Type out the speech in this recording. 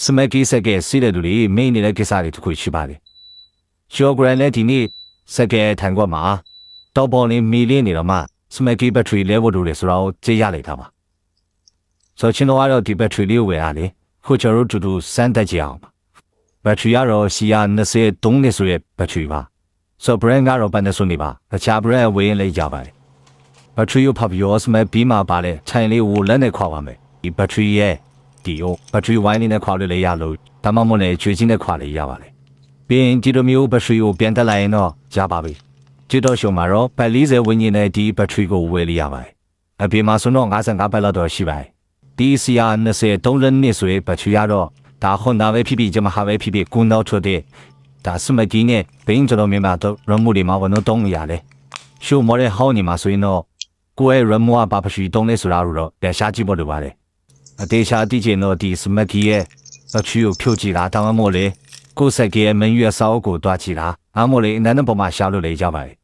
စမကီစကဲစီတဲ့လူတွေမင်းနေတဲ့ကိစ္စတွေတခုရှိပါတယ်ရှော့ဂရန်နဲ့ဒီနေ့စကဲထန်ကွက်မှာတော့ပေါ်နေမီလီနေတော့မှစမကီဘက်ထရီလဲဖို့တို့လေဆိုတော့ကြေးရလိုက်တာပါဆိုချင်းတော့ကတော့ဒီဘက်ထရီလေးဝယ်ရလေခုကျွန်တော်တို့တူတူစမ်းတက်ကြအောင်ပါဘက်ထရီကတော့ရှီယာ23နှစ်ဆိုရဲ့ဘက်ထရီပါဆိုဘရန်ကတော့ပန်နဆိုနီပါတခြားဘရန်ဝယ်ရင်လည်းရပါတယ်ဘက်ထရီကိုဖပ်ပြီးစမပြီးမှပါလေထိုင်လေးကိုလက်နဲ့ခွာပါမယ်ဒီဘက်ထရီရဲ့ဒီကိုဘက်ထရီဝိုင်းလေးနဲ့ခွာလို့လည်းရလို့ဒါမှမဟုတ်လည်းချွေးချင်းနဲ့ခွာလည်းရပါလေပြီးရင်ဒီလိုမျိုးဘက်ထရီကိုပြန်တက်လိုက်ရင်တော့ရပါပြီဒီတော့ရှုံမှာတော့ပတ်40ဝန်းကျင်နဲ့ဒီဘက်ထရီကိုဝယ်လို့ရပါတယ်အပြင်မှာဆိုတော့55ဘက်လောက်တော့ရှိပါတယ်ဒီစီယာ23နှစ်ဆိုရင်ဘက်ထရီကတော့ဒါဟွန်ဒါပဲဖြစ်ဖြစ်ဂျမဟာပဲဖြစ်ဖြစ်ကုန်းတော့ထွက်တဲ့ဒါစမကီနဲ့ဘင်းကျွန်တော်မြန်မာတော့ရမှုတွေမှာကတော့တုံးရတယ်ရှုံမော်တဲ့ဟောင်းနေမှာဆိုရင်တော့ကိုယ့်ရဲ့ရမွားဘာပရှိတုံးလဲဆိုတာတော့တရားရှားကြည့်ဖို့လိုပါတယ်အသေးချာတိကျင်တော့ဒီစမကီရဲ့ဘက်ထရီကိုဖြုတ်ကြည့်တာတောင်းမမို့လေကိုယ်ဆက်ကရဲ့မင်းရွက်စောက်ကိုတွားကြည့်တာအားမို့လေအနန္တပေါ်မှာရှာလို့လေကြပါတယ်